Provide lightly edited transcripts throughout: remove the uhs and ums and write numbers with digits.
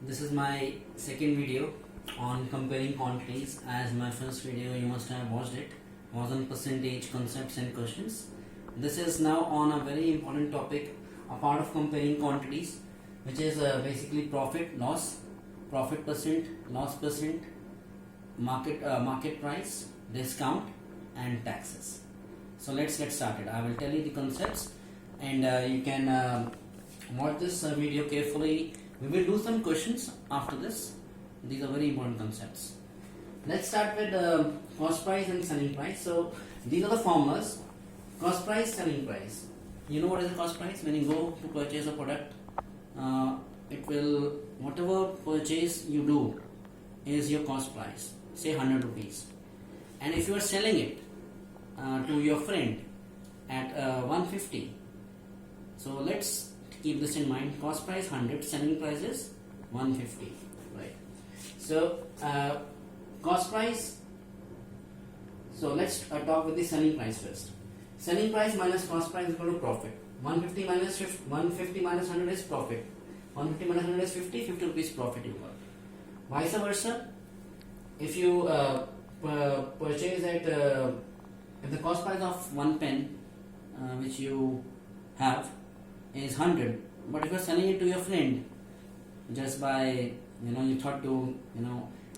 This is my second video on comparing quantities. As my first video, you must have watched it, was on percentage, concepts and questions. This is now on a very important topic, a part of comparing quantities, which is basically profit, loss, profit percent, loss percent, market price, discount and taxes. So let's get started. I will tell you the concepts and you can watch this video carefully. We will do some questions after this. These are very important concepts. Let's start with cost price and selling price. So these are the formulas: cost price, selling price. You know what is the cost price? When you go to purchase a product, it will, whatever purchase you do is your cost price, say 100 rupees. And if you are selling it to your friend at 150, so let's keep this in mind. Cost price 100, selling price is 150, right? So cost price, so let's talk with the selling price first. Selling price minus cost price is equal to profit. 150 minus 100 is profit. 150 minus 100 is 50, 50 rupees profit you got. Vice versa, if you purchase at if the cost price of 1 pen which you have is 100, but if you are selling it to your friend just by you thought to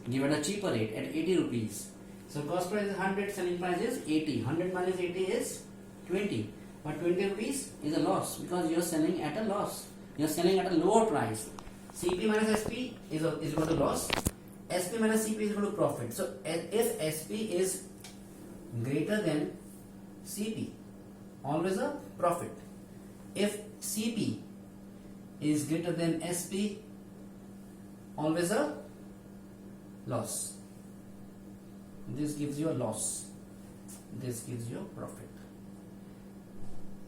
give it a cheaper rate at 80 rupees, so cost price is 100, selling price is 80. 100 minus 80 is 20, but 20 rupees is a loss because you are selling at a loss. You are selling at a lower price. CP minus SP is equal to loss. SP minus CP is equal to profit. So if SP is greater than CP, always a profit. If CP is greater than SP, always a loss. This gives you a loss. This gives you a profit.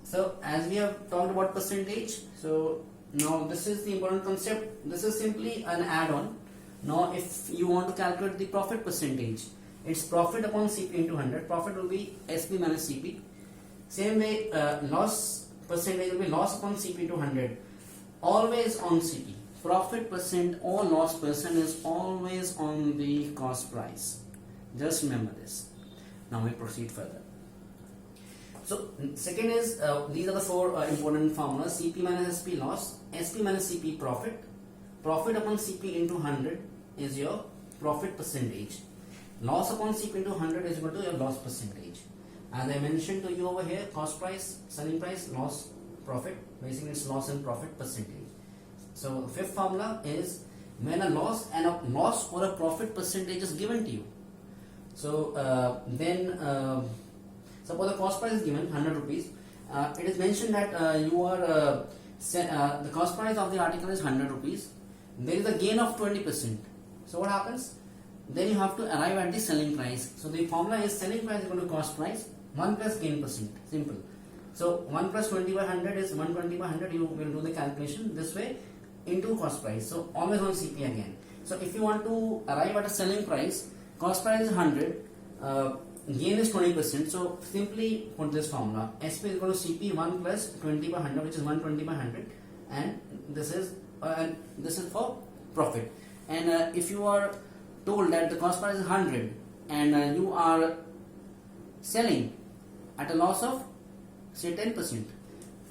So as we have talked about percentage, so now this is the important concept. This is simply an add-on. Now if you want to calculate the profit percentage, it's profit upon CP into 100. Profit will be SP minus CP. Same way, loss percentage will be loss upon CP into 100. Always on CP. Profit percent or loss percent is always on the cost price. Just remember this. Now we proceed further. So second is, these are the four important formulas: CP minus SP loss, SP minus CP profit. Profit upon CP into 100 is your profit percentage. Loss upon CP into 100 is equal to your loss percentage. As I mentioned to you over here, cost price, selling price, loss, profit. Basically it's loss and profit percentage. So fifth formula is when a loss or a profit percentage is given to you. So then suppose the cost price is given 100 rupees. It is mentioned that you are the cost price of the article is 100 rupees. There is a gain of 20%. So what happens? Then you have to arrive at the selling price. So the formula is selling price is equal to cost price 1 plus gain percent. Simple. So 1 plus 20 by 100 is 120 by 100. You will do the calculation this way into cost price. So always on CP again. So if you want to arrive at a selling price, cost price is 100, gain is 20%. So simply put this formula: SP is equal to CP 1 plus 20 by 100, which is 120 by 100, and this is for profit. And if you are told that the cost price is 100 and you are selling at a loss of say 10%,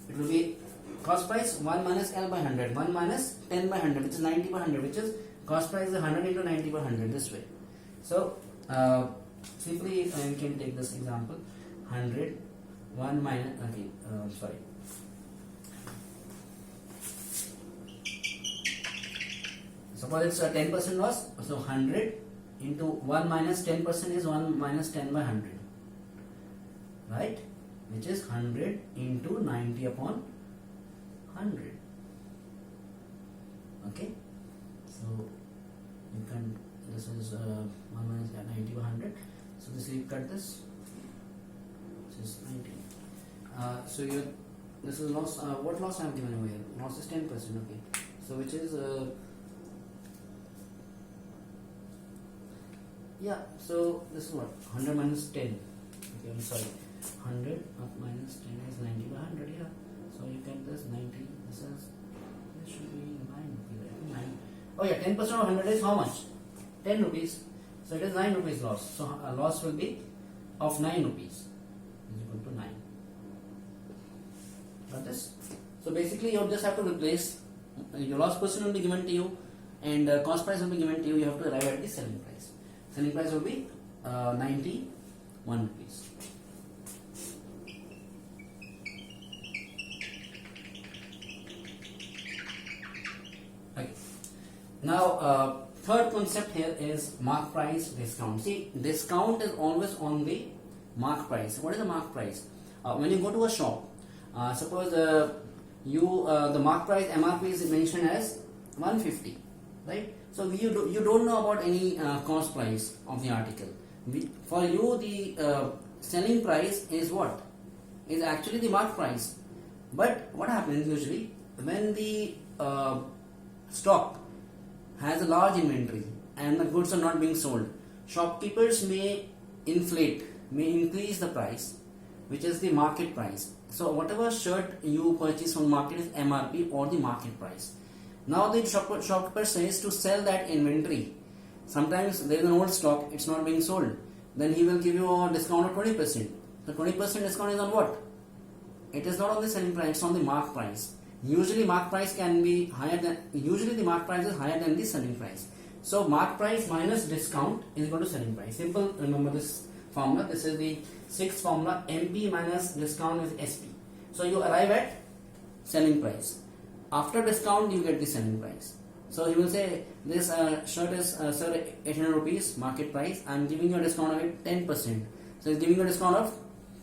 it will be cost price 1 minus L by 100, 1 minus 10 by 100, which is 90 by 100, which is cost price is 100 into 90 by 100, this way. So simply you can take this example: 100, 1 minus, sorry. Suppose it's a 10% loss, so 100 into 1 minus 10% is 1 minus 10 by 100, right? Which is 100 into 90 upon 100. Okay, so you can, this is 1 minus 90 by 100. So this, you cut this. This is 90. So this is loss. What loss I have given away? Loss is 10%. Okay, so which is yeah. So this is what 100 minus 10. Okay, I'm sorry. 100 up minus 10 is 90 by 100. Yeah. So you get this 90. This should be 9. Oh yeah, 10% of 100 is how much? 10 rupees. So it is 9 rupees loss. So loss will be of 9 rupees is equal to 9. Got this? So basically you just have to replace your loss percent will be given to you and cost price will be given to you. You have to arrive at the selling price. Selling price will be 91 rupees. Okay. Now third concept here is mark price discount. See, discount is always on the mark price. What is the mark price? When you go to a shop, suppose the mark price MRP is mentioned as 150, right? So you don't know about any cost price of the article. For you the selling price is what? Is actually the mark price. But what happens usually when the stock has a large inventory and the goods are not being sold, shopkeepers may increase the price, which is the market price. So whatever shirt you purchase from market is MRP or the market price. Now the shopkeeper says to sell that inventory. Sometimes there is an old stock, it's not being sold. Then he will give you a discount of 20%. So 20% discount is on what? It is not on the selling price, it's on the mark price. Usually mark price can be higher than, usually the mark price is higher than the selling price. So mark price minus discount is equal to selling price. Simple, remember this formula. This is the sixth formula. MP minus discount is SP. So you arrive at selling price. After discount you get the selling price. So you will say this shirt is sir 800 rupees market price. I am giving you a discount of 10%. So it's giving you a discount of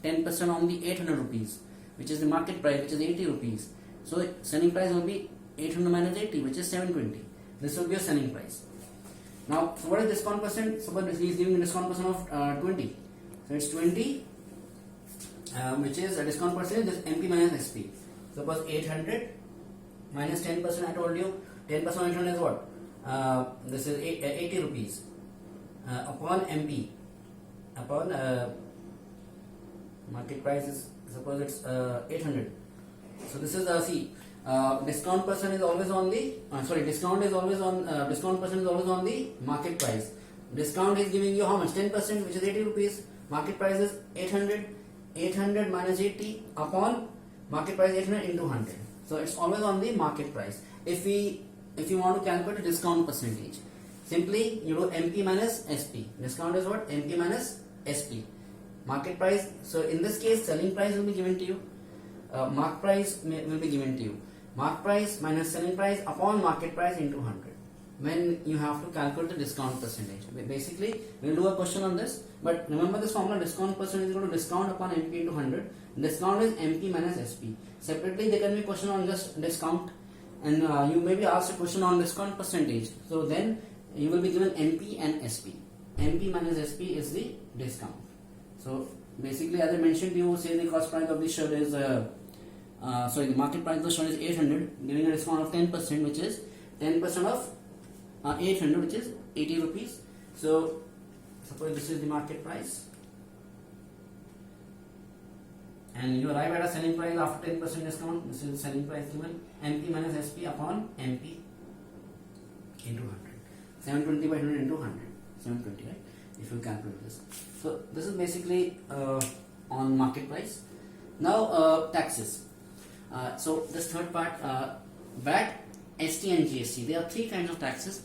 10% on the 800 rupees, which is the market price, which is 80 rupees. So selling price will be 800 minus 80, which is 720. This will be a selling price. Now, so what is discount percent? Suppose he is giving a discount percent of 20. So it's 20, which is a discount percent is MP minus SP. Suppose 800 minus 10%. I told you 10% of 800 is what? This is 80 rupees upon MP upon market price is, suppose it's 800. So this is discount percent is always on the discount is always on discount percent is always on the market price. Discount is giving you how much? 10%, which is 80 rupees. Market price is 800. 800 minus 80 upon market price 800 into 100. So it's always on the market price. If you want to calculate the discount percentage, simply you do MP minus SP. Discount is what? MP minus SP. Market price. So in this case, selling price will be given to you. Mark price will be given to you. Mark price minus selling price upon market price into 100. When you have to calculate the discount percentage. Basically, we'll do a question on this. But remember this formula: discount percentage is equal to discount upon MP into 100. Discount is MP minus SP. Separately, there can be a question on just discount, and you may be asked a question on discount percentage. So then you will be given MP and SP. MP minus SP is the discount. So basically, as I mentioned, you say the cost price of the shirt is the market price of the shirt is 800, giving a discount of 10%, which is 10% of 800, which is 80 rupees. So suppose this is the market price, and you arrive at a selling price after 10% discount. This is the selling price given, MP minus SP upon MP into 100. 720 by 100 into 100. 720, right? If you calculate this. So this is basically on market price. Now taxes. So this third part, VAT, ST and GST. There are three kinds of taxes.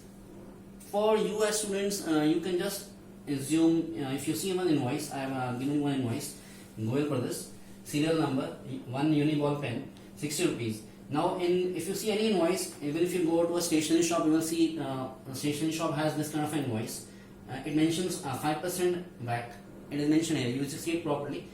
For you as students, you can just assume, if you see one invoice, I have given one invoice, Goel Brothers, serial number, one Uniball pen, 60 rupees. Now if you see any invoice, even if you go to a stationery shop, you will see a stationery shop has this kind of invoice. It mentions 5% VAT. It is mentioned here, you should see it properly,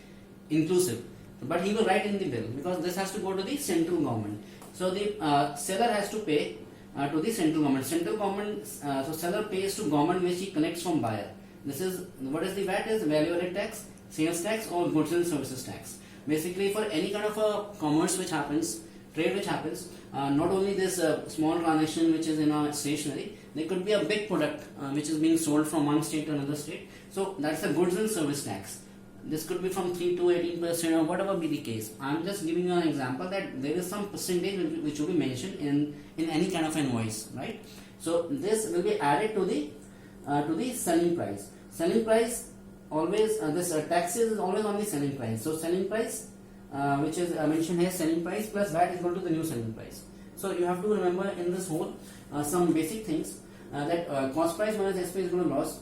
inclusive. But he will write in the bill, because this has to go to the central government. So the seller has to pay to the central government. Central government, so seller pays to government, which he collects from buyer. This is, what is the VAT? Is value added tax, sales tax, or goods and services tax. Basically, for any kind of a commerce which happens, trade which happens, not only this small transaction which is in a stationery, there could be a big product which is being sold from one state to another state. So that's a goods and service tax. this could be from 3 to 18% or whatever be the case. I'm just giving you an example that there is some percentage which will be mentioned in any kind of invoice, right? So this will be added to the selling price. Selling price always this taxes is always on the selling price. So selling price which is mentioned here, selling price plus VAT is equal to the new selling price. So you have to remember in this whole some basic things that cost price minus SP is equal to loss,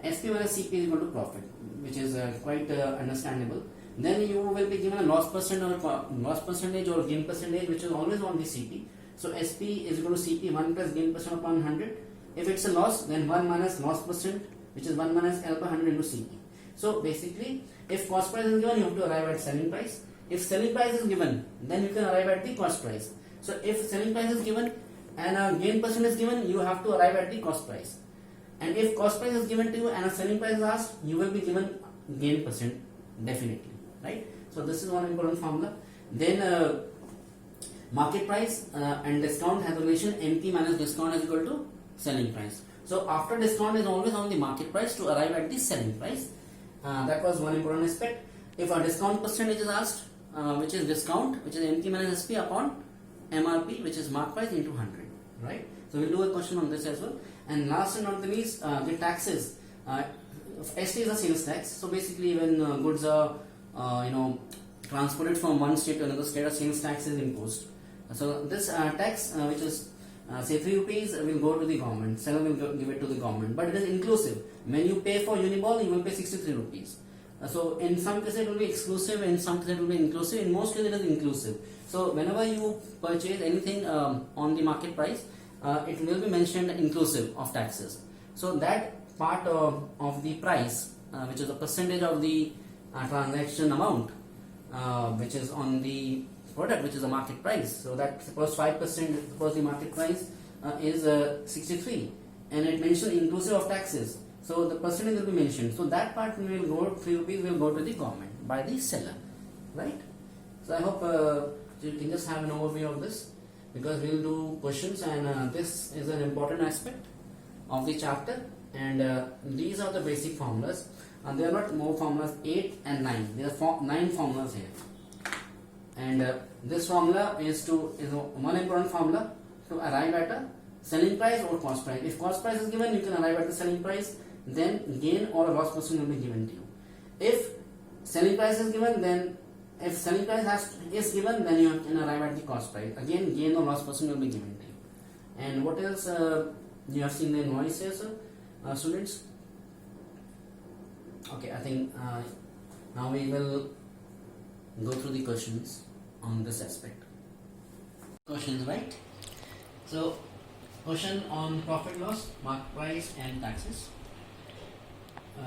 SP minus CP is equal to profit, which is quite understandable. Then you will be given a loss percentage or gain percentage, which is always on the CP. So SP is equal to CP 1 plus gain percent upon 100. If it's a loss, then 1 minus loss percent, which is 1 minus L per 100 into CP. So basically, if cost price is given, you have to arrive at selling price. If selling price is given, then you can arrive at the cost price. So if selling price is given and a gain percent is given, you have to arrive at the cost price. And if cost price is given to you and a selling price is asked, you will be given gain percent definitely, right? So this is one important formula. Then market price and discount has a relation, MP minus discount is equal to selling price. So after discount is always on the market price to arrive at the selling price. That was one important aspect. If a discount percentage is asked, which is discount, which is MP minus SP upon MRP, which is mark price into 100, right? So we'll do a question on this as well. And last and not the least, the taxes. ST is a sales tax. So basically, when goods are transported from one state to another state, a sales tax is imposed. So this tax, which is say 3 rupees, will go to the government. Seller will give it to the government, but it is inclusive. When you pay for Uniball, you will pay 63 rupees. So in some cases it will be exclusive, in some cases it will be inclusive. In most cases it is inclusive. So whenever you purchase anything on the market price, it will be mentioned inclusive of taxes. So that part of the price, which is a percentage of the transaction amount, which is on the product, which is a market price. So that suppose 5%, suppose the market price is 63, and it mentioned inclusive of taxes. So the percentage will be mentioned. So that part will go, 3 rupees will go to the government by the seller, right? So I hope you can just have an overview of this, because we will do questions, and this is an important aspect of the chapter. And these are the basic formulas. There are not more formulas, 8 and 9. There are 9 formulas here. And this formula is one important formula to arrive at a selling price or cost price. If cost price is given, you can arrive at the selling price. Then gain or loss percent will be given to you. If selling price is given, then if selling price is given, then you can arrive at the cost price. Again, gain or loss percent will be given to you. And what else? You have seen the invoices, students. Okay, I think now we will go through the questions on this aspect. Questions, right? So, question on profit loss, market price, and taxes.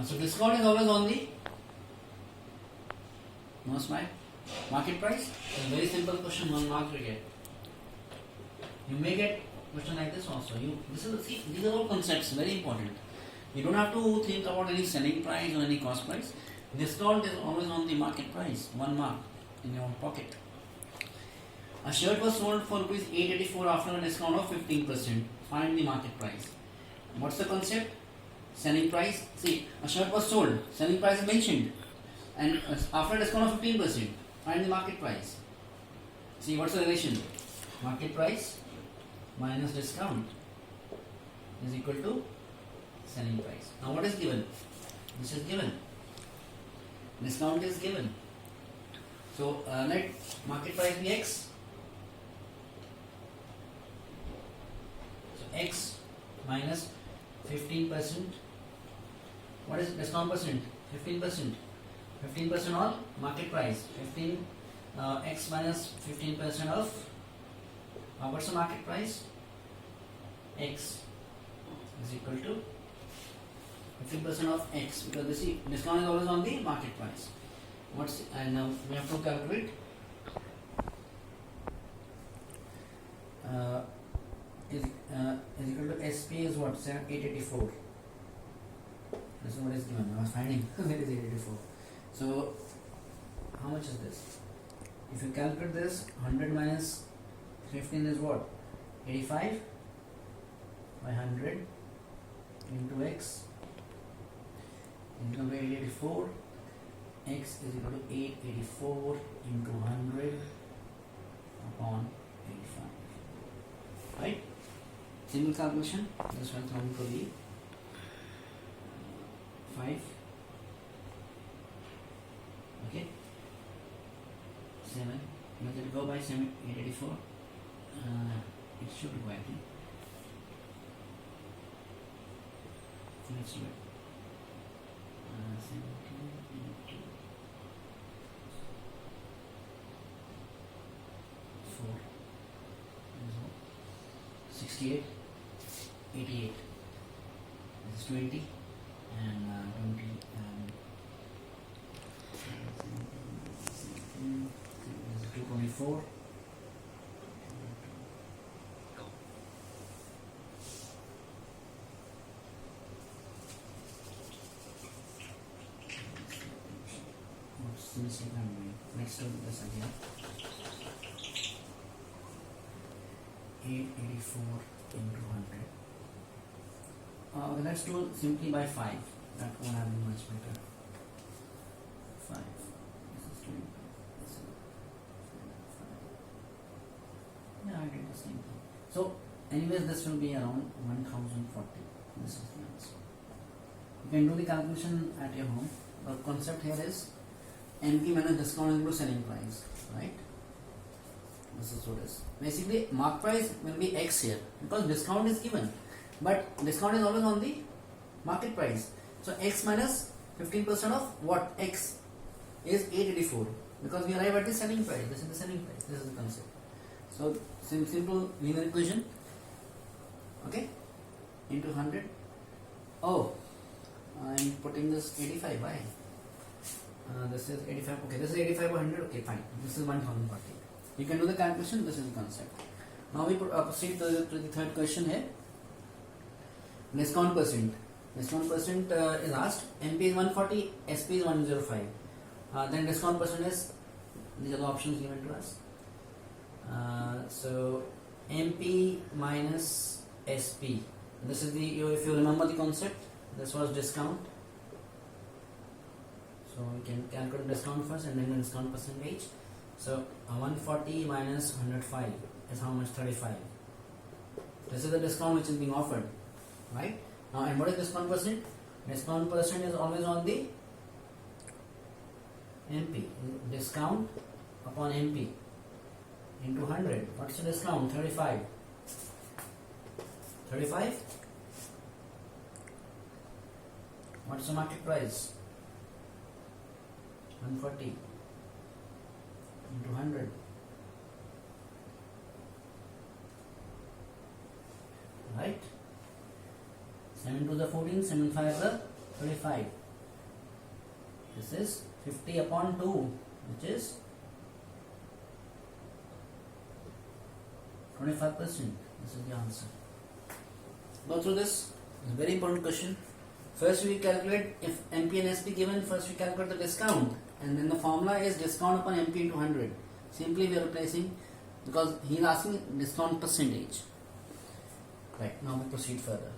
So discount is always on the market price. It's a very simple question, 1 mark we get. You may get question like this also. These are all concepts, very important. You don't have to think about any selling price or any cost price. Discount is always on the market price, 1 mark in your pocket. A shirt was sold for rupees 884 after a discount of 15%. Find the market price. What's the concept? Selling price. See, a shirt was sold. Selling price is mentioned. And after a discount of 15%, find the market price. See, what's the relation? Market price minus discount is equal to selling price. Now what is given? This is given. Discount is given. So let market price be X. So X minus 15%. What is discount percent? 15%. 15% on market price. 15 X minus 15% of what's the market price? X is equal to 15% of X, because we see discount is always on the market price. And now we have to calculate is equal to SP is what? 884. This is what is given. I was finding where is 884. So how much is this? If you calculate this, 100 minus 15 is what? 85 by 100 into X into 884. x is equal to 884 into 100 upon 85. Right? Simple calculation. This one going to be 5. Okay. 7. Let it go by 7. 884. It should go, I think. Let's do it. 17 into 4 is 68, 88. This is 20 and 20 and 224. Let's do this again. 884 into 100. Let's do simply by 5. That will have been much better. 5. This is 20. This is 5. Yeah, I did the same thing. So, anyways, this will be around 1040. This is the answer. You can do the calculation at your home. The concept here is MP minus discount is equal to selling price, right? This is what it is. Basically, mark price will be X here because discount is given, but discount is always on the market price. So X minus 15% of what? X is 884 because we arrive at the selling price. This is the selling price. This is the concept. So simple linear equation. Okay, into 100. Oh, I'm putting this 85. Why? This is 85. Okay, this is 85 by 100. Okay, fine. This is 1040. You can do the calculation. This is the concept. Now we proceed to the third question here. Discount percent. Discount percent is asked. MP is 140. SP is 105. Then discount percent is, these are the options given to us. So MP minus SP. This is the, if you remember the concept, this was discount. So we can calculate discount first and then the discount percentage. So 140 minus 105 is how much? 35. This is the discount which is being offered, right? Now, and what is discount percent? Discount percent is always on the MP. Discount upon MP into 100. What's the discount? 35. 35. What's the market price? 140 into 100. Right? 7 to the 14, 7 5 the 35. This is 50 upon 2, which is 25%. This is the answer. Go through this. It's a very important question. First we calculate, if MP and SP given, first we calculate the discount, and then the formula is discount upon MP into 100. Simply we are replacing, because he is asking discount percentage. Right, now we proceed further.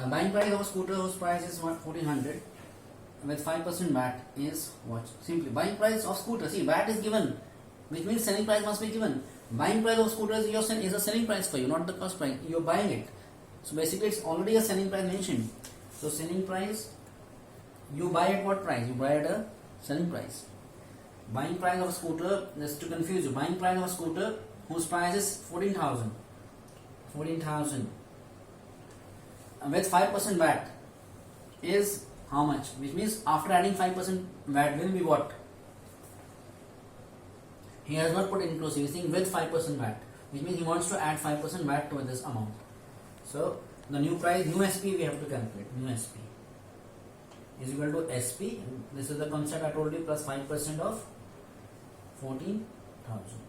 Buying price of a scooter whose price is 1400 with 5% VAT is what? Simply buying price of scooter. See, VAT is given, which means selling price must be given. Buying price of scooter is a selling price for you, not the cost price. You are buying it. So basically it's already a selling price mentioned. So selling price, you buy at what price? You buy at a selling price. Buying price of a scooter, just to confuse you, buying price of a scooter whose price is 14,000. 14,000 with 5% VAT is how much? Which means after adding 5% VAT will be what? He has not put inclusive, he is saying with 5% VAT, which means he wants to add 5% VAT to this amount. So the new price, new SP we have to calculate. New SP is equal to SP. This is the concept I told you, plus 5% of 14,000.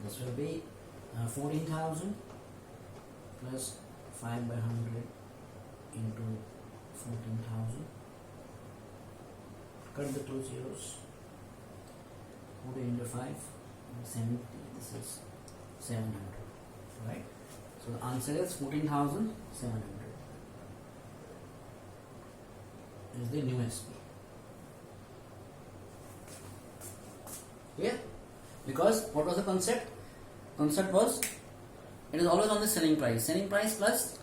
This will be 14,000 plus 5 by 100 into 14,000. Cut the two zeros. 40 into 5, 70. This is 700. Right? So the answer is 14,700. is the new SP. Yeah, because what was the concept? Concept was it is always on the selling price. Selling price plus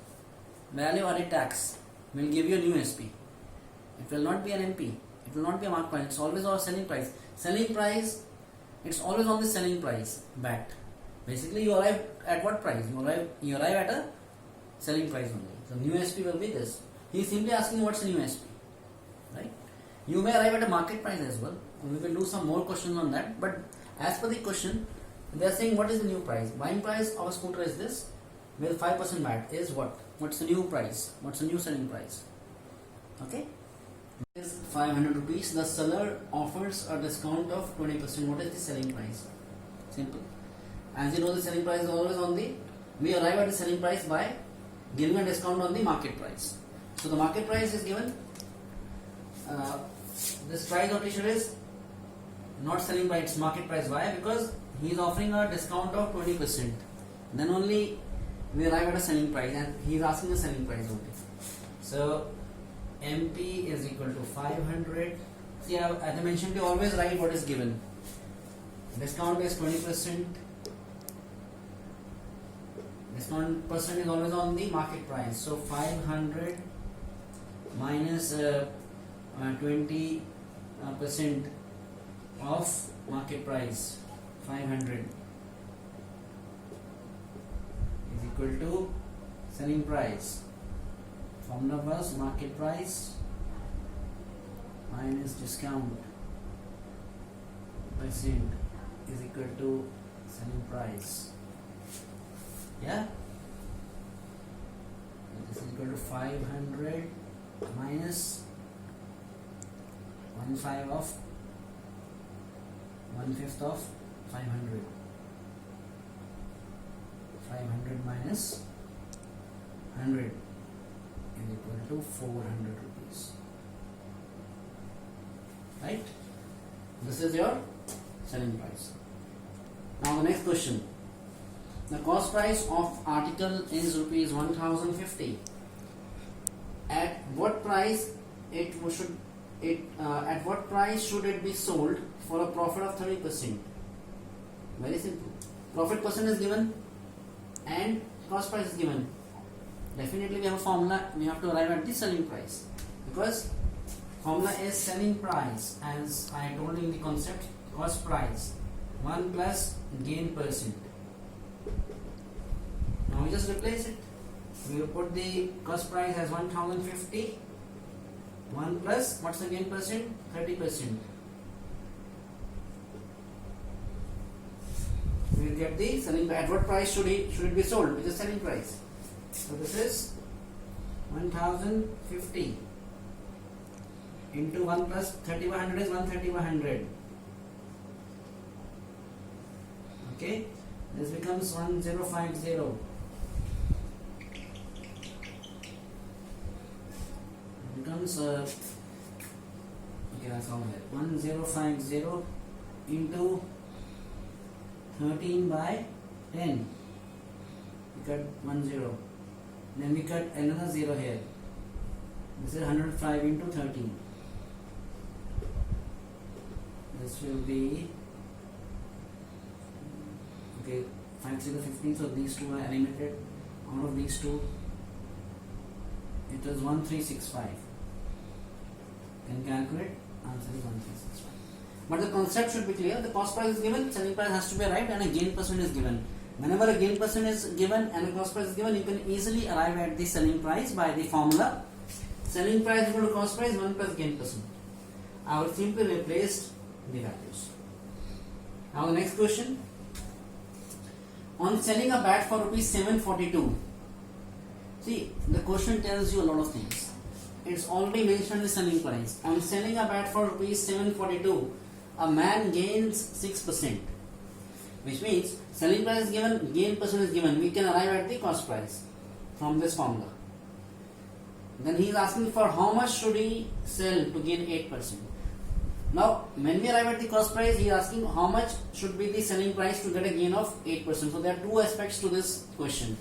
value added tax will give you a new SP. It will not be an MP. It will not be a mark price. It's always our selling price. Selling price, it's always on the selling price. VAT. Basically, you arrive at what price? You arrive at a selling price only. So new SP will be this. He is simply asking what's the new SP, right? You may arrive at a market price as well. We will do some more questions on that. But as per the question, they are saying what is the new price? Buying price of a scooter is this, with 5% VAT is what? What's the new price? What's the new selling price? Okay. It is 500 rupees. The seller offers a discount of 20%. What is the selling price? Simple. As you know, the selling price is always on the. We arrive at the selling price by giving a discount on the market price. So the market price is given. This price of t-shirt is not selling by its market price. Why? Because he is offering a discount of 20%. Then only we arrive at a selling price, and he is asking the selling price only. So MP is equal to 500. See, as I mentioned, you always write what is given. Discount is 20%. Discount percent is always on the market price. So 500 minus 20% of market price, 500 is equal to selling price. Formula was market price minus discount percent is equal to selling price. Yeah, this is equal to 500 minus 1/5 of 1/5 of 500. 500 minus 100 is equal to 400 rupees. Right? This is your selling price. Now the next question. The cost price of article is rupees 1050. At what price at what price should it be sold for a profit of 30%? Very simple. Profit percent is given and cost price is given. Definitely we have a formula. We have to arrive at the selling price, because formula is selling price, as I told in the concept. Cost price 1 plus gain percent. Now we just replace it. We will put the cost price as 1050. 1 plus what's the gain percent? 30%. We will get the selling price. At what price should it be sold? Which is selling price. So this is 1050 into 1 plus 30/100 is 130/100. Okay, this becomes 1050. Becomes okay, that's all here. 1050 into 13/10. We cut 10. Then we cut another 0 here. This is 105 into 13. This will be okay. 5 0 15. So these two are eliminated. Out of these two, it is 1365. Can calculate, answer is 1365. But the concept should be clear. The cost price is given, selling price has to be arrived, and a gain percent is given. Whenever a gain percent is given and a cost price is given, you can easily arrive at the selling price by the formula. Selling price equal to cost price 1 plus gain percent. I will simply replace the values. Now the next question. On selling a bat for rupees 742. See, the question tells you a lot of things. It's already mentioned the selling price. On selling a bat for rupees 742, a man gains 6%, which means selling price is given, gain percent is given. We can arrive at the cost price from this formula. Then he is asking for how much should he sell to gain 8%. Now, when we arrive at the cost price, he is asking how much should be the selling price to get a gain of 8%. So there are two aspects to this question.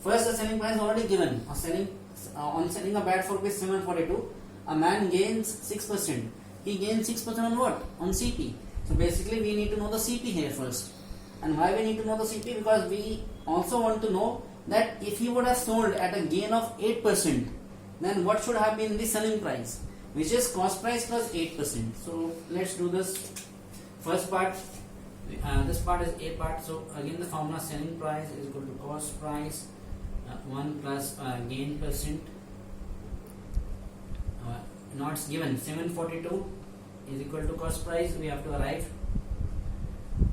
First, the selling price is already given. On selling a bat for rupees 742, a man gains 6%. He gains 6% on what? On CP. So basically we need to know the CP here first. And why we need to know the CP? Because we also want to know that if he would have sold at a gain of 8%, then what should have been the selling price, which is cost price plus 8%. So let's do this first part. This part is A part. So again the formula selling price is equal to cost price 1 plus gain percent. Now it's given 742 is equal to cost price. We have to arrive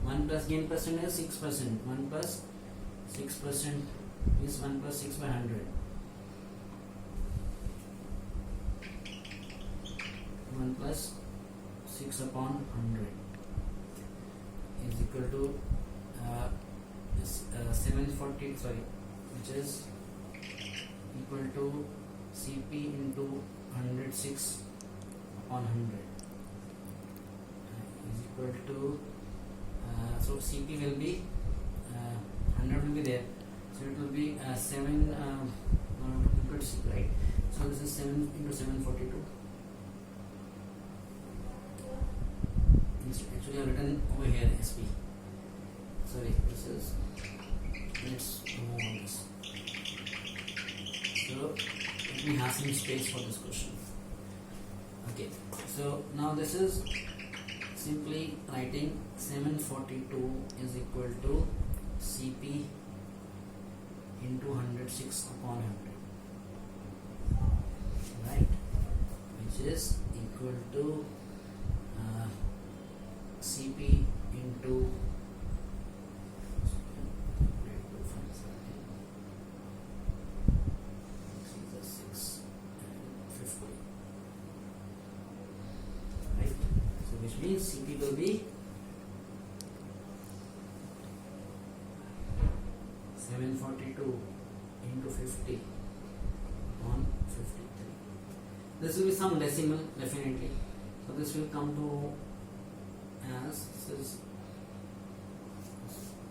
1 plus gain percent is 6%. 1 plus 6% is 1 plus 6 by 100. 1 plus 6 upon 100 is equal to 740, which is equal to CP into 106 upon 100 is equal to so CP will be 100 will be there, so it will be 7 into CP, right? So this is 7 into 742. Actually I have written over here SP. Sorry, this is, let's move on this. So let me have some space for this question. Okay, so now this is simply writing 742 is equal to CP into 106 upon 100, right, which is equal to CP into 50, right? So which means CP will be 742 into 50 on 53. This will be some decimal definitely. So this will come to as, this is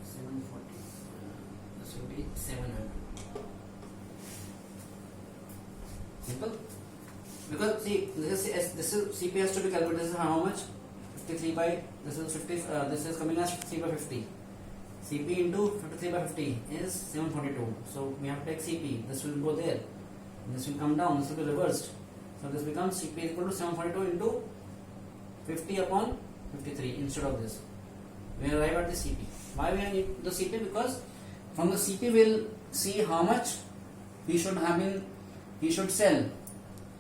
740, this will be 700. Simple. Because see, this is CP has to be calculated. This is how much? 53 by, this is 50, this is coming as 3 by 50. CP into 53 by 50 is 742. So we have to take CP. This will go there. This will come down. This will be reversed. So this becomes CP is equal to 742 into 50 upon 53 instead of this. We arrive at the CP. Why we need the CP? Because from the CP we will see how much he should have been, he should sell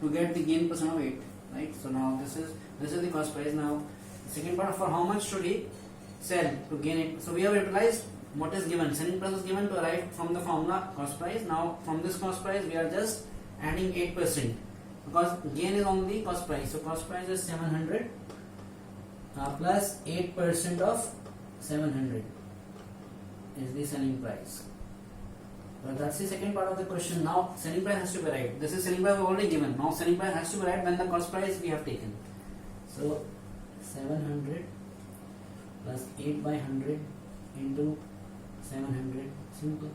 to get the gain percent of 8. Right. So now this is the cost price. Now the second part, for how much should he sell to gain it. So we have utilized what is given. Selling price is given to arrive from the formula cost price. Now from this cost price we are just adding 8% because gain is on the cost price. So cost price is 700 plus 8% of 700 is the selling price. But that's the second part of the question. Now selling price has to be right. This is selling price already given. Now selling price has to be right when the cost price we have taken. So 700 plus 8 by 100 into 700, simple,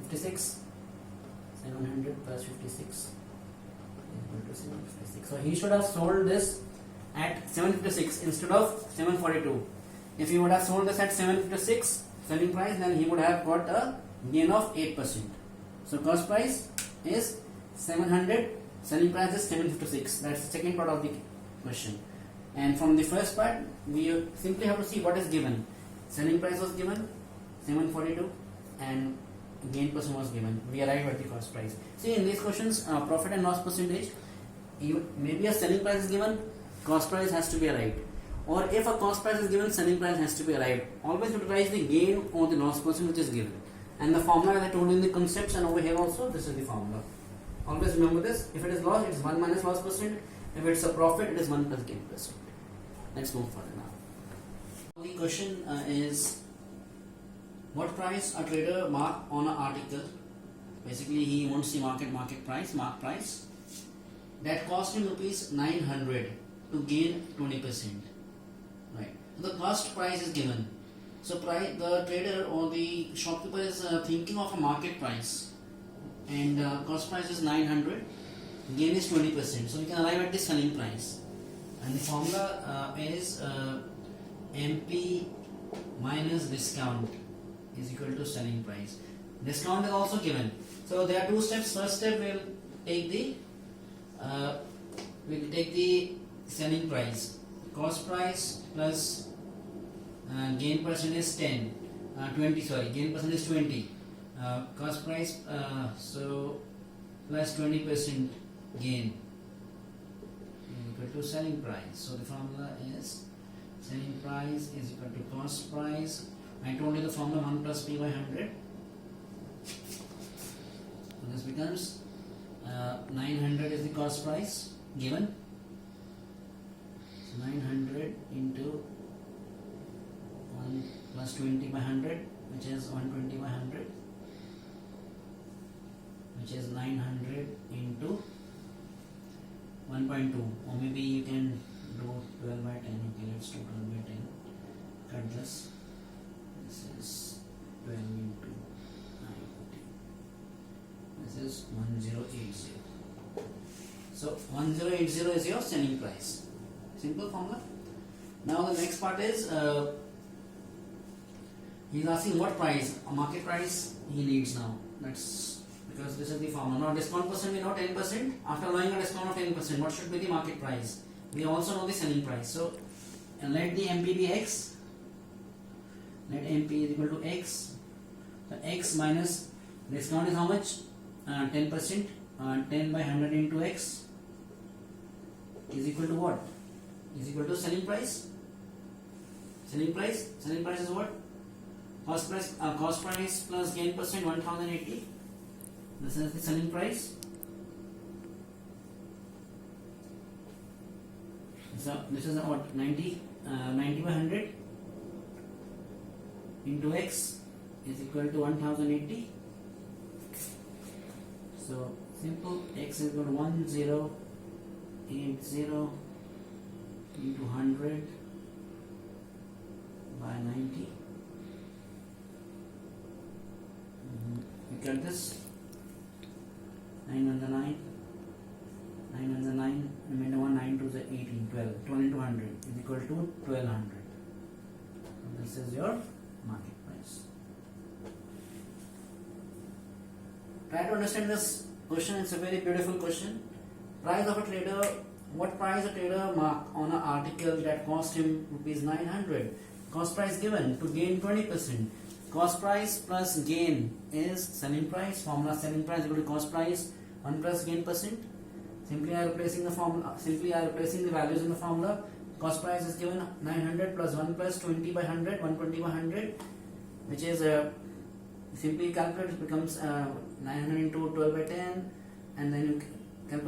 56, 700 plus 56 is equal to 756. So he should have sold this at 756 instead of 742. If he would have sold this at 756 selling price, then he would have got a gain of 8%. So cost price is 700, selling price is 756. That's the second part of the question. And from the first part, we simply have to see what is given. Selling price was given 742 and gain percent was given. We arrive at the cost price. See, in these questions, profit and loss percentage, maybe a selling price is given, cost price has to be arrived. Or if a cost price is given, selling price has to be arrived. Always utilize the gain or the loss percent which is given. And the formula as I told you in the concepts and over here also, this is the formula. Always remember this. If it is loss, it is 1 minus loss percent. If it's a profit, it is 1 plus gain percent. Let's move further now. The question is, what price a trader mark on an article? Basically, he wants the market price, mark price, that cost him rupees 900 to gain 20%. Right. So the cost price is given. So the trader or the shopkeeper is thinking of a market price, and cost price is 900 gain is 20%. So we can arrive at the selling price. And the formula is MP minus discount is equal to selling price. Discount is also given. So there are two steps. First step we'll take the selling price. Cost price plus gain percent is 20, sorry, gain percent is 20. Cost price so plus 20% gain equal to selling price. So the formula is selling price is equal to cost price. I told you the formula 1 plus P by 100. So this becomes 900 is the cost price given. So 900 into 1 plus 20 by 100, which is 120 by 100, which is 900 into 1.2, or maybe you can do 12 by 10. Okay, let's do 12 by 10. Cut this. This is 12 into 90. This is 1080. So 1080 is your selling price. Simple formula. Now the next part is he's asking what price, a market price he needs now. That's because this is the formula. Now discount percent we know 10%. After allowing a discount of 10%, what should be the market price? We also know the selling price. So let the MP be X. Let MP is equal to X. So X minus discount is how much? 10%. 10 by 100 into X is equal to what? Is equal to selling price. Selling price is what? Cost price plus gain percent 1080. This is the selling price. So this is what 90 by 100 into X is equal to 1080. So simple, X is equal to 1080 into 100 by 90. We got this 9 on the 9, 9 on the 9, remainder 1, 9 to the 18, 12, 12 into 100 is equal to 1200. So this is your market price. Try to understand this question. It's a very beautiful question. Price of a trader, what price a trader mark on an article that cost him rupees 900. Cost price given to gain 20%. Cost price plus gain is selling price. Formula selling price equal to cost price 1 plus gain percent. Simply I am replacing the formula. Simply I am replacing the values in the formula. Cost price is given 900 plus 1 plus 20 by 100, 120 by 100, which is simply calculate. It becomes 900 into 12 by 10, and then you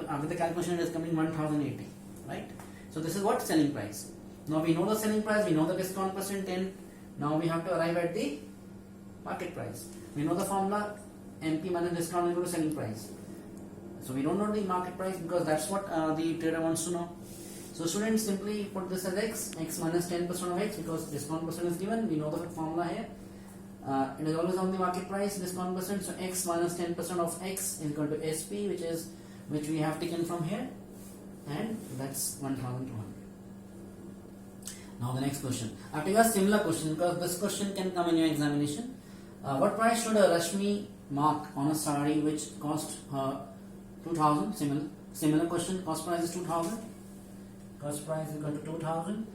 after the calculation it is coming 1080. Right. So this is what selling price. Now we know the selling price. We know the discount percent 10. Now we have to arrive at the market price. We know the formula MP minus discount equal to selling price. So we don't know the market price because that's what the trader wants to know. So students, simply put this as X minus 10% of X because discount percent is given. We know the formula here. It is always on the market price, discount percent. So X minus 10% of X is equal to SP, which we have taken from here, and that's 1200. Now the next question. I'll take a similar question because this question can come in your examination. What price should a Rashmi mark on a sari which cost her 2000? Similar question. Cost price is 2000. Cost price is equal to 2000.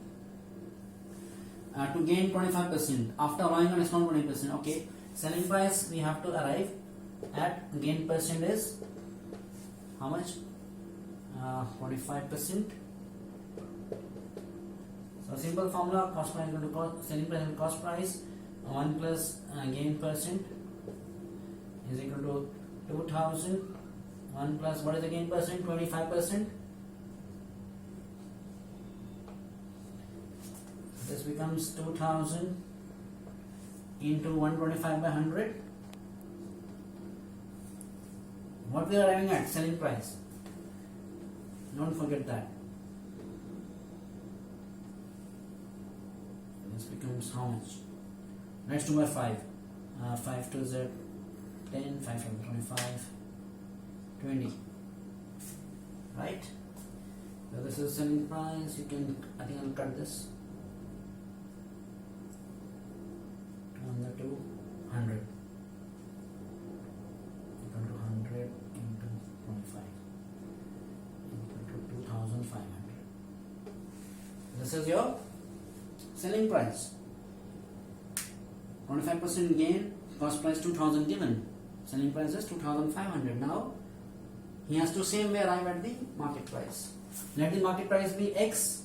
To gain 25% after allowing a discount 20%. Okay. Selling price we have to arrive at. Gain percent is how much? 45%. So simple formula, cost price equal to cost, selling price equal to cost price. 1 plus gain percent is equal to 2000. 1 plus what is the gain percent? 25%. This becomes 2000 into 125 by 100. What we are arriving at? Selling price. Don't forget that. This becomes how much? Let's do by 5. 5 to the 10, 5 to the 25, 20. right? So this is selling price. You can, I think I'll cut this 200 to 100 equal to 100 into 25 equal to 2500. This is your selling price. 25% gain, cost price 2000 given, selling price is 2500. Now he has to same way arrive at the market price. Let the market price be X.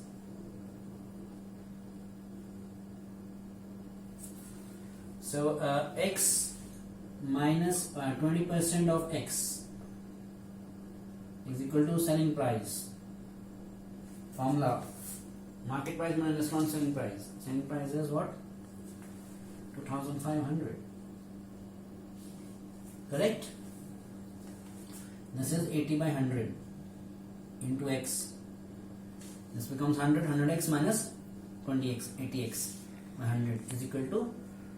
So X minus 20% of X is equal to selling price. Formula: market price minus discount selling price. Selling price is what? 2500. Correct? This is 80 by 100 into X. This becomes 100x minus 20x, 80x by 100 is equal to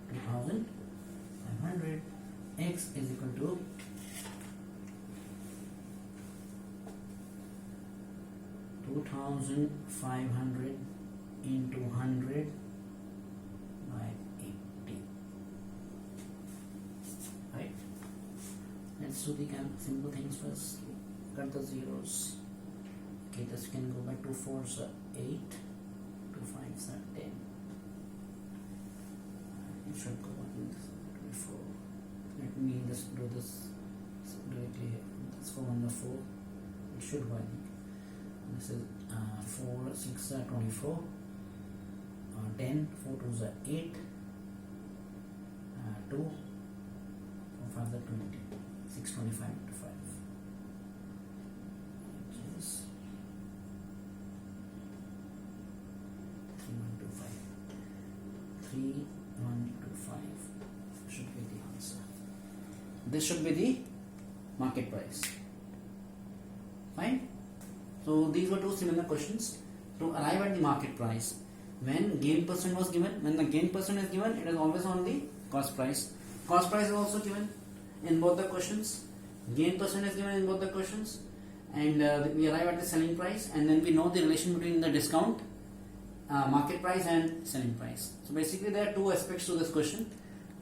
2500. X is equal to 2500 into 100 by 80. Right? Let's do the simple things first. Cut the zeros. Okay, this can go by 2 4s are 8, 2 5s are 10. It should go on 24. Let me just do this directly here. This 4 1 4. It should go, I think. This is 4 6 are 24. 10, 4 2s are 8. 2, 4 5s are 20. 625 into 5. Which is 3125. 3125 should be the answer. This should be the market price. Fine. So these were two similar questions. To arrive at the market price, when gain percent was given, when the gain percent is given, it is always on the cost price. Cost price is also given in both the questions. Gain percent is given in both the questions, and we arrive at the selling price, and then we know the relation between the discount, market price, and selling price. So basically, there are two aspects to this question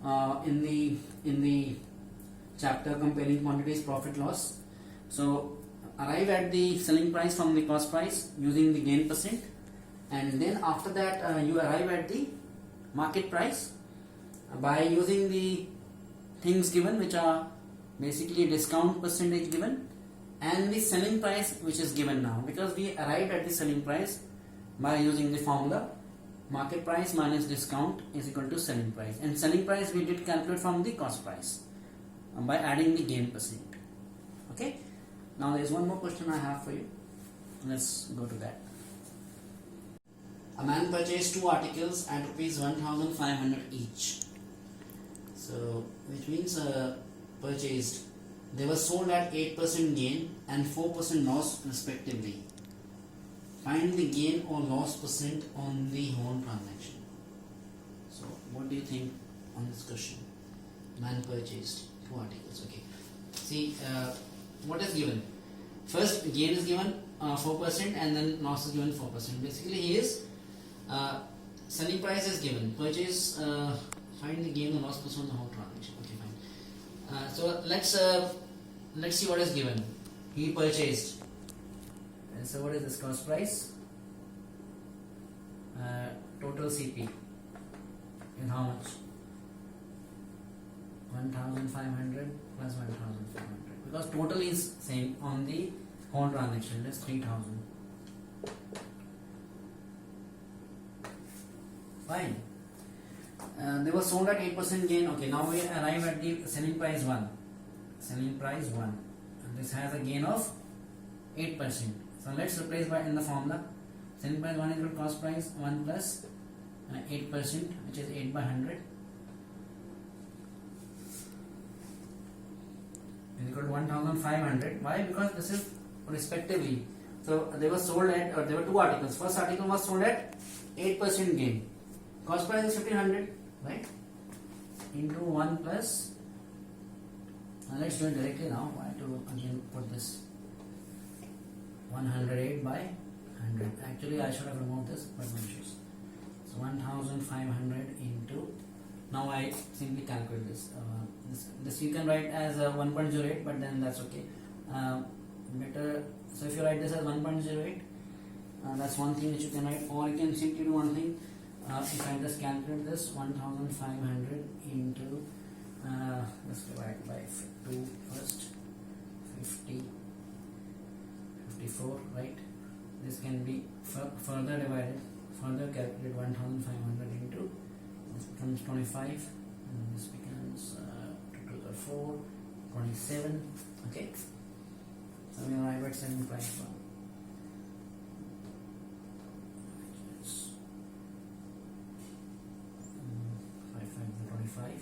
in the chapter comparing quantities, profit, loss. So arrive at the selling price from the cost price using the gain percent, and then after that you arrive at the market price by using the things given, which are basically discount percentage given and the selling price which is given now, because we arrived at the selling price by using the formula market price minus discount is equal to selling price, and selling price we did calculate from the cost price by adding the gain percent. Okay, now there is one more question I have for you. Let's go to that. A man purchased 2 articles at rupees 1500 each. So which means purchased, they were sold at 8% gain and 4% loss respectively. Find the gain or loss percent on the whole transaction. So what do you think on this question? Man purchased 2 articles. Okay. See what is given. First gain is given 4% and then loss is given 4%. Basically he is selling price is given. Purchase, find the gain or loss percent on the whole transaction. Okay, fine. So let's see what is given. He purchased. And so what is this cost price? Total CP is how much? 1500 plus 1500, because total is same on the whole transaction. That's 3000. Fine. They were sold at 8% gain. Okay, now we arrive at the selling price 1. Selling price 1. And this has a gain of 8%. So let's replace by in the formula. Selling price 1 equal to cost price 1 plus 8%, which is 8 by 100. Is equal to 1500. Why? Because this is respectively. So they were sold at, or there were 2 articles. First article was sold at 8% gain. Cost price is 1500, right? Into 1 plus. Let's do it directly now. Why to again put this? 108 by 100. Actually I should have removed this, but no issues. So 1500 into, now I simply calculate this. This you can write as 1.08, but then that's okay. Better, so if you write this as 1.08, that's one thing which you can write, or you can simply do one thing. If I just calculate this, 1500 into, let's divide by 2 first, 50, 54, right? This can be further divided, further calculate 1500 into, this becomes 25, and this becomes 2 to the 4, 27, okay? So we arrive at selling price 1. Which is 5 5 25,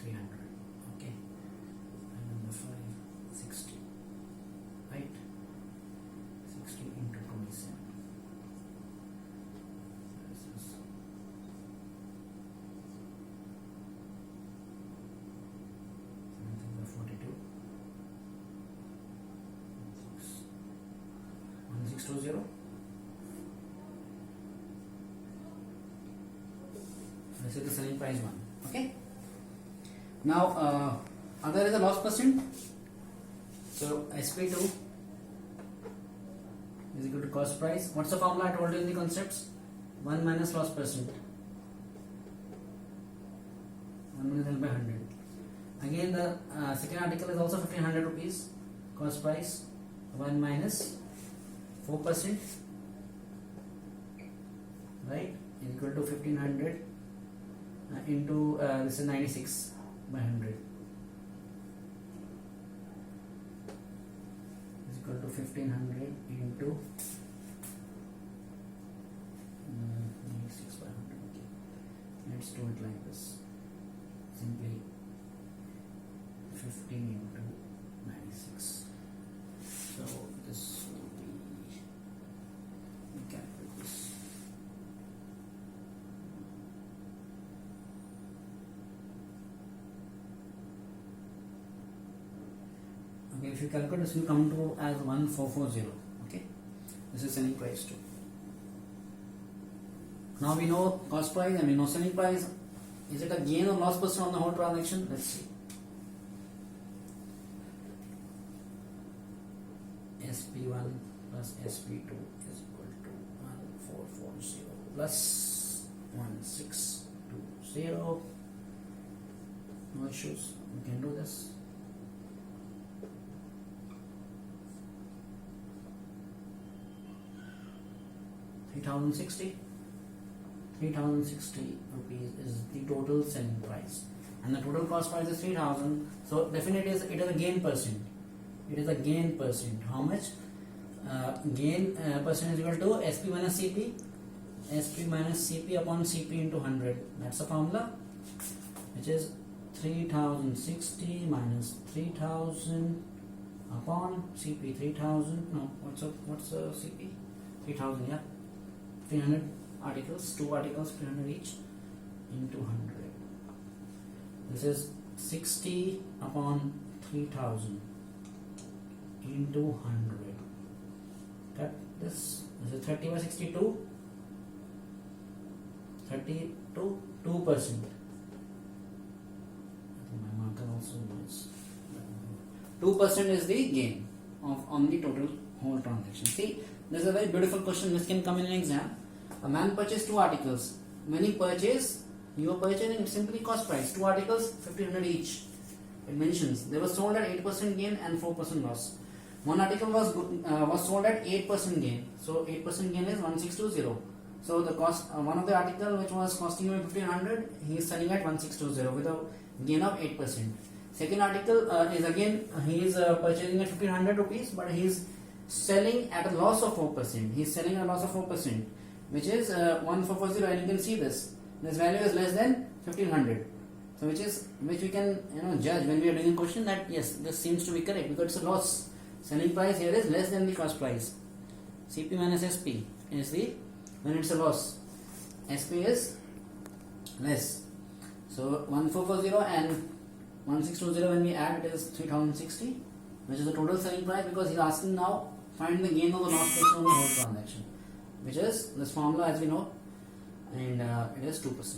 300, okay? And number 5, 60, right? 60 into 27. This is 42. 1620. This is the selling price 1. Okay. Now, other is the loss percent. So SP2 is equal to cost price. What's the formula I told you in the concepts? 1 minus loss percent. 1 minus L by 100. Again, the second article is also 1500 rupees. Cost price 1 minus 4%, right, is equal to 1500 into this is 96 by 100 is equal to 1500 into 96 by 100. Okay, let's do it like this. Simply 15 into 96. So this will be, we calculate this. Okay, if you calculate this, will come to as 1440. Okay, this is selling price 2. Now we know cost price and we know selling price. Is it a gain or loss percent on the whole transaction? Let's see. SP1 plus SP2 is equal to 1440 plus 1620. No issues, we can do this. $3,060 rupees is the total selling price, and the total cost price is 3,000. So definitely it is a gain percent. It is a gain percent. How much? Gain percent is equal to SP minus CP. SP minus CP upon CP into 100. That's the formula, which is 3060 minus 3000 upon CP. 3000. No, what's CP? 3000. Yeah, 300 articles. 2 articles, 300 each into 100. This is 60 upon 3000 into 100. Cut this. This is 30 by 62. 32, 2%. My marker also is 2% is the gain on the total whole transaction. See, this is a very beautiful question which can come in an exam. A man purchased 2 articles. When he purchased, you are purchasing simply cost price. 2 articles, 1500 each. It mentions they were sold at 8% gain and 4% loss. One article was sold at 8% gain. So 8% gain is 1620. So the cost, one of the article which was costing him 1500, he is selling at 1620 with a gain of 8%. Second article is again he is purchasing at 1500 rupees, but he is selling at a loss of 4%. He is selling at a loss of 4%, which is 1440, and you can see this value is less than 1500. So which we can judge when we are doing a question that yes, this seems to be correct because it's a loss. Selling price here is less than the cost price. CP minus SP is the, when it's a loss, SP is less. So 1440 and 1620 when we add, it is 3060. which is the total selling price, because he's asking now find the gain or the loss portion of the whole transaction, which is this formula as we know, and it is 2%.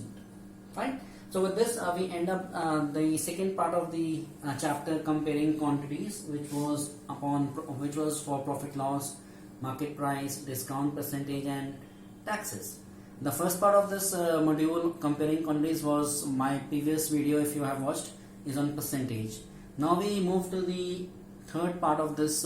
Fine. So with this we end up the second part of the chapter comparing quantities, which was for profit loss, market price, discount percentage, and taxes. The first part of this module comparing quantities was my previous video, if you have watched, is on percentage. Now we move to the third part of this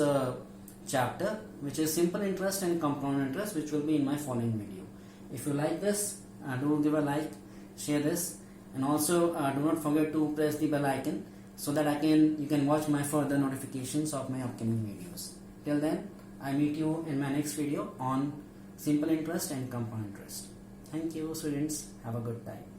chapter, which is simple interest and compound interest, which will be in my following video. If you like this, do give a like, share this, and also do not forget to press the bell icon so that you can watch my further notifications of my upcoming videos. Till then, I meet you in my next video on simple interest and compound interest. Thank you, students. Have a good time.